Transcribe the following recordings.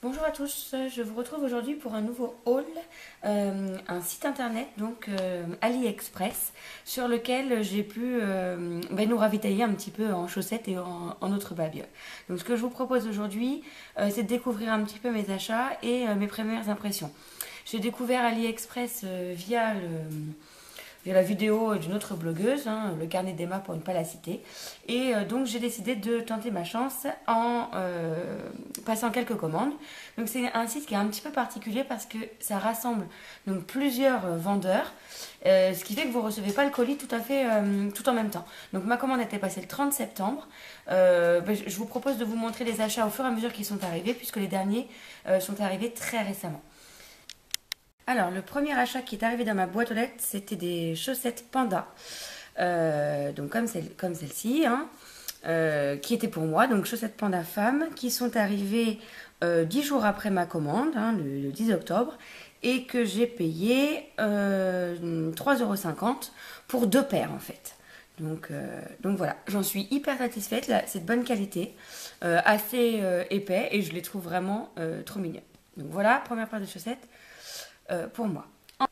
Bonjour à tous, je vous retrouve aujourd'hui pour un nouveau haul, un site internet, donc AliExpress, sur lequel j'ai pu nous ravitailler un petit peu en chaussettes et en autres babioles. Donc ce que je vous propose aujourd'hui, c'est de découvrir un petit peu mes achats et mes premières impressions. J'ai découvert AliExpress via la vidéo d'une autre blogueuse, hein, le carnet d'Emma pour ne pas la citer. Et donc j'ai décidé de tenter ma chance en passant quelques commandes. Donc c'est un site qui est un petit peu particulier parce que ça rassemble donc plusieurs vendeurs, ce qui fait que vous ne recevez pas le colis tout à fait tout en même temps. Donc ma commande était passée le 30 septembre. Je vous propose de vous montrer les achats au fur et à mesure qu'ils sont arrivés puisque les derniers sont arrivés très récemment. Alors, le premier achat qui est arrivé dans ma boîte aux lettres, c'était des chaussettes Panda. Donc comme celle-ci, hein, qui étaient pour moi, donc chaussettes Panda femmes, qui sont arrivées 10 jours après ma commande, hein, le 10 octobre, et que j'ai payé 3,50 € pour deux paires en fait. Donc voilà, j'en suis hyper satisfaite, là, c'est de bonne qualité, assez épais, et je les trouve vraiment trop mignons. Donc voilà, première paire de chaussettes pour moi.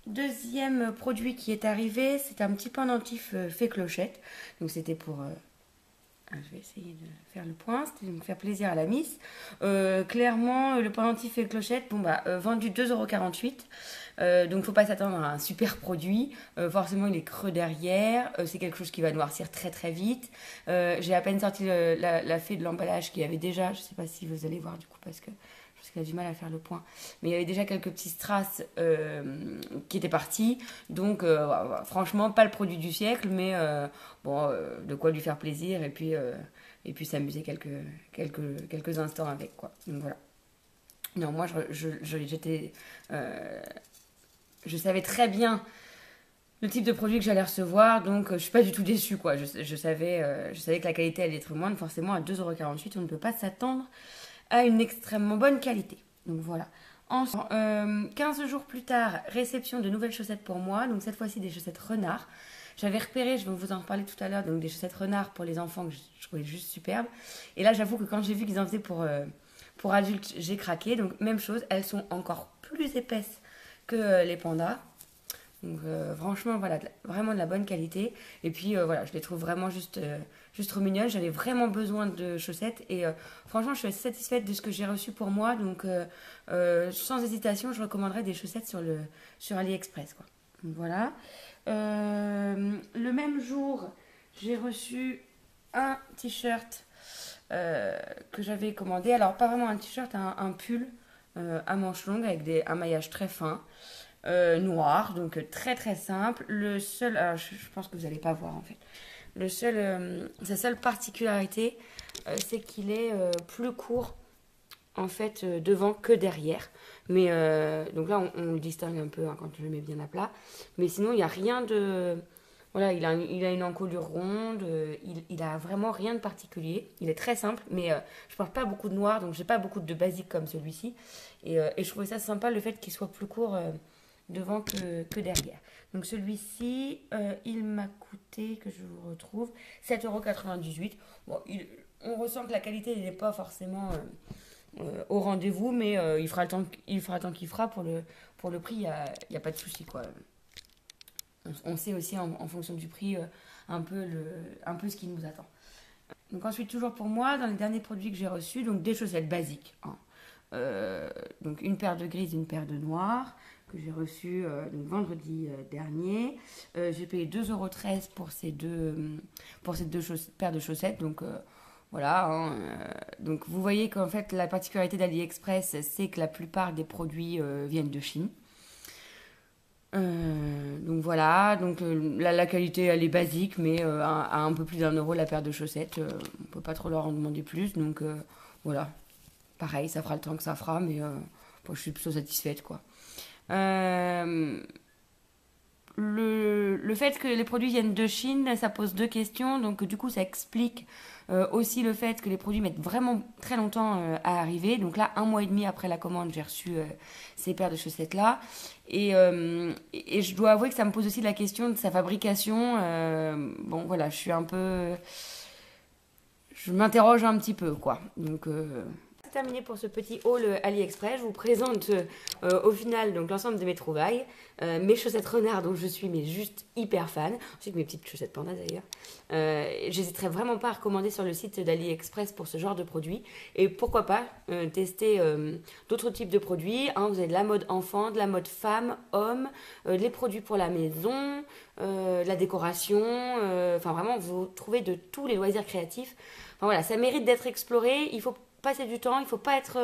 Deuxième produit qui est arrivé, c'est un petit pendentif fait clochette. Donc c'était pour... je vais essayer de faire le point, c'était de me faire plaisir à la miss. Clairement, le pendentif fait clochette, vendu 2,48 €. Donc faut pas s'attendre à un super produit. Forcément, il est creux derrière. C'est quelque chose qui va noircir très très vite. J'ai à peine sorti la fée de l'emballage qu'il y avait déjà. Je sais pas si vous allez voir du coup parce que qu'il a du mal à faire le point. Mais il y avait déjà quelques petits strass qui étaient partis. Donc, franchement, pas le produit du siècle, mais de quoi lui faire plaisir et puis s'amuser quelques instants avec, quoi. Donc, voilà. Non, moi, j'étais... je savais très bien le type de produit que j'allais recevoir, donc je suis pas du tout déçue, quoi. Je savais que la qualité allait être moindre. Forcément, à 2,48 €, on ne peut pas s'attendre à une extrêmement bonne qualité. Donc voilà. 15 jours plus tard, réception de nouvelles chaussettes pour moi. Donc cette fois-ci des chaussettes renard. J'avais repéré, je vais vous en reparler tout à l'heure, donc des chaussettes renard pour les enfants que je trouvais juste superbes. Et là, j'avoue que quand j'ai vu qu'ils en faisaient pour adultes, j'ai craqué. Donc même chose, elles sont encore plus épaisses que les pandas. Donc franchement, voilà, vraiment de la bonne qualité. Et puis voilà, je les trouve vraiment juste trop mignonnes. J'avais vraiment besoin de chaussettes et franchement, je suis assez satisfaite de ce que j'ai reçu pour moi. Donc sans hésitation, je recommanderais des chaussettes sur AliExpress, quoi. Donc, voilà. Le même jour, j'ai reçu un t-shirt que j'avais commandé. Alors pas vraiment un t-shirt, un pull à manches longues avec un maillage très fin. Noir, donc très très simple. Le seul, alors je pense que vous n'allez pas voir en fait. Sa seule particularité, c'est qu'il est plus court en fait devant que derrière. Mais donc là, on le distingue un peu hein, quand je le mets bien à plat. Mais sinon, il n'y a rien de, voilà, il a une encolure ronde. Il a vraiment rien de particulier. Il est très simple, mais je porte pas beaucoup de noir, donc j'ai pas beaucoup de basique comme celui-ci. Et je trouvais ça sympa le fait qu'il soit plus court devant que derrière. Donc celui-ci, il m'a coûté, que je vous retrouve, 7,98 €. Bon, on ressent que la qualité n'est pas forcément au rendez-vous, mais il fera le temps qu'il fera pour le prix, il y a pas de souci, quoi. On sait aussi en fonction du prix un peu ce qui nous attend. Donc ensuite, toujours pour moi, dans les derniers produits que j'ai reçus, donc des chaussettes basiques, hein. Donc une paire de grises, une paire de noires que j'ai reçues donc vendredi dernier. J'ai payé 2,13 € pour ces deux paires de chaussettes. Donc voilà. Hein, donc vous voyez qu'en fait la particularité d'AliExpress, c'est que la plupart des produits viennent de Chine. Donc voilà, donc la qualité elle est basique, mais à un peu plus d'1 € la paire de chaussettes, on peut pas trop leur en demander plus, donc voilà. Pareil, ça fera le temps que ça fera, mais bon, je suis plutôt satisfaite, quoi. Le fait que les produits viennent de Chine, ça pose deux questions. Donc, du coup, ça explique aussi le fait que les produits mettent vraiment très longtemps à arriver. Donc là, 1 mois et demi après la commande, j'ai reçu ces paires de chaussettes-là. Et je dois avouer que ça me pose aussi la question de sa fabrication. Bon, voilà, je suis un peu... Je m'interroge un petit peu, quoi. Donc, terminé pour ce petit haul AliExpress. Je vous présente au final donc l'ensemble de mes trouvailles. Mes chaussettes renard dont je suis mais juste hyper fan. Ensuite mes petites chaussettes panda d'ailleurs. J'hésiterais vraiment pas à recommander sur le site d'AliExpress pour ce genre de produits. Et pourquoi pas tester d'autres types de produits. Hein, vous avez de la mode enfant, de la mode femme, homme, les produits pour la maison, de la décoration. Enfin vraiment vous trouvez de tous les loisirs créatifs. Enfin, voilà, ça mérite d'être exploré. Il faut passer du temps. Il ne faut pas être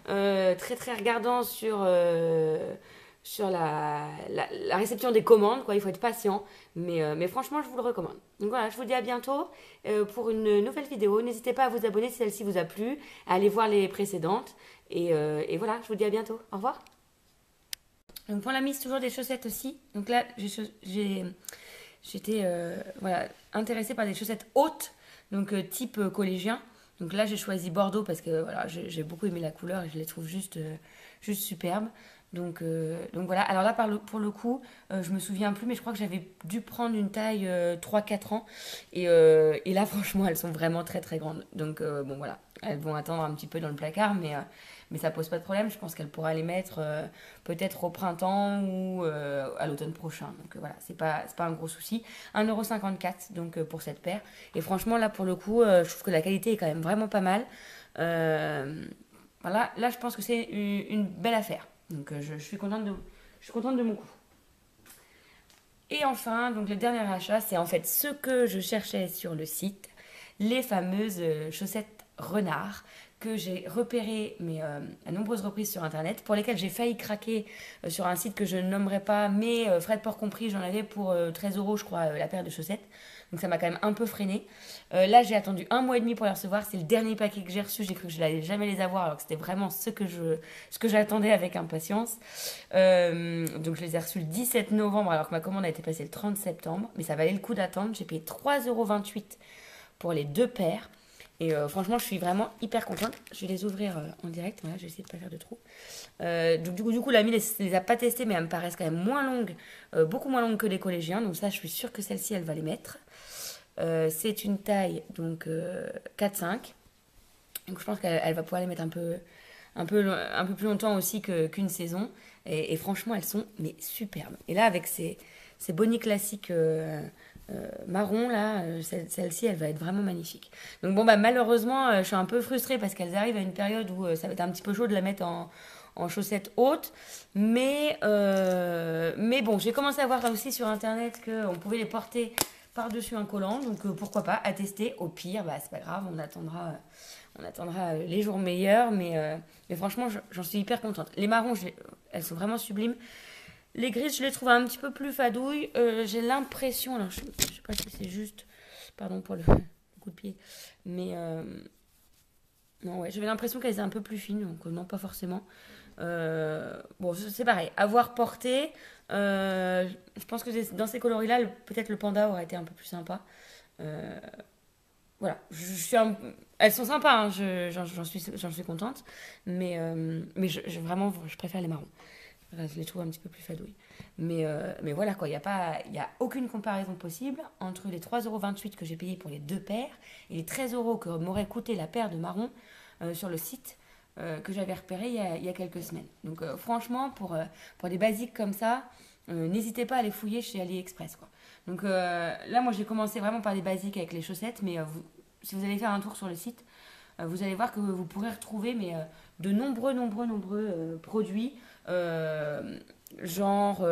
très très regardant sur la réception des commandes, quoi. Il faut être patient. Mais franchement, je vous le recommande. Donc voilà, je vous dis à bientôt pour une nouvelle vidéo. N'hésitez pas à vous abonner si celle-ci vous a plu, à aller voir les précédentes. Et voilà, je vous dis à bientôt. Au revoir. Donc pour la mise, toujours des chaussettes aussi. Donc là, j'étais voilà, intéressée par des chaussettes hautes, donc type collégien. Donc là, j'ai choisi Bordeaux parce que voilà, j'ai beaucoup aimé la couleur et je les trouve juste superbes. Donc voilà, alors là pour le coup, je me souviens plus, mais je crois que j'avais dû prendre une taille 3-4 ans. Et là, franchement, elles sont vraiment très très grandes. Donc bon voilà, elles vont attendre un petit peu dans le placard, mais ça pose pas de problème. Je pense qu'elle pourra les mettre peut-être au printemps ou à l'automne prochain. Donc voilà, c'est pas un gros souci. 1,54 € donc pour cette paire. Et franchement, là pour le coup, je trouve que la qualité est quand même vraiment pas mal. Voilà, là je pense que c'est une belle affaire. Donc je suis contente de mon coup. Et enfin, donc le dernier achat, c'est en fait ce que je cherchais sur le site, les fameuses chaussettes renard que j'ai repérées mais à nombreuses reprises sur internet, pour lesquelles j'ai failli craquer sur un site que je ne nommerai pas, mais frais de port compris, j'en avais pour 13 € je crois la paire de chaussettes. Donc ça m'a quand même un peu freiné. Là j'ai attendu 1 mois et demi pour les recevoir, c'est le dernier paquet que j'ai reçu, j'ai cru que je n'allais jamais les avoir alors que c'était vraiment ce que j'attendais avec impatience. Donc je les ai reçus le 17 novembre alors que ma commande a été passée le 30 septembre, mais ça valait le coup d'attendre, j'ai payé 3,28 € pour les deux paires. Et franchement, je suis vraiment hyper contente. Je vais les ouvrir en direct. Voilà, je vais essayer de ne pas faire de trous. Donc, du coup, l'amie les a pas testées, mais elles me paraissent quand même moins longues, beaucoup moins longues que les collégiens. Donc ça, je suis sûre que celle-ci, elle va les mettre. C'est une taille donc 4-5. Donc je pense qu'elle va pouvoir les mettre un peu plus longtemps aussi qu'une saison. Et franchement, elles sont mais superbes. Et là, avec ces bonnies classiques marron là, celle-ci elle va être vraiment magnifique. Donc bon bah malheureusement je suis un peu frustrée parce qu'elles arrivent à une période où ça va être un petit peu chaud de la mettre en chaussettes hautes, mais bon j'ai commencé à voir là aussi sur internet qu'on pouvait les porter par-dessus un collant, donc pourquoi pas, à tester. Au pire bah c'est pas grave, on attendra les jours meilleurs, mais franchement j'en suis hyper contente. Les marrons elles sont vraiment sublimes. Les grises, je les trouve un petit peu plus fadouilles. J'ai l'impression, alors je sais pas si c'est juste, pardon pour le coup de pied, mais non, ouais, j'avais l'impression qu'elles étaient un peu plus fines, donc non, pas forcément. Bon, c'est pareil, avoir porté, je pense que dans ces coloris-là, peut-être le panda aurait été un peu plus sympa. Voilà, elles sont sympas, hein, j'en suis contente, mais vraiment, je préfère les marrons. Je les trouve un petit peu plus fadouilles. Mais voilà quoi, il n'y a aucune comparaison possible entre les 3,28 € que j'ai payé pour les deux paires et les 13 € que m'aurait coûté la paire de marron sur le site que j'avais repéré il y a quelques semaines. Donc franchement, pour des basiques comme ça, n'hésitez pas à les fouiller chez AliExpress, quoi. Donc là, moi j'ai commencé vraiment par des basiques avec les chaussettes, mais si vous allez faire un tour sur le site, vous allez voir que vous pourrez retrouver de nombreux produits, genre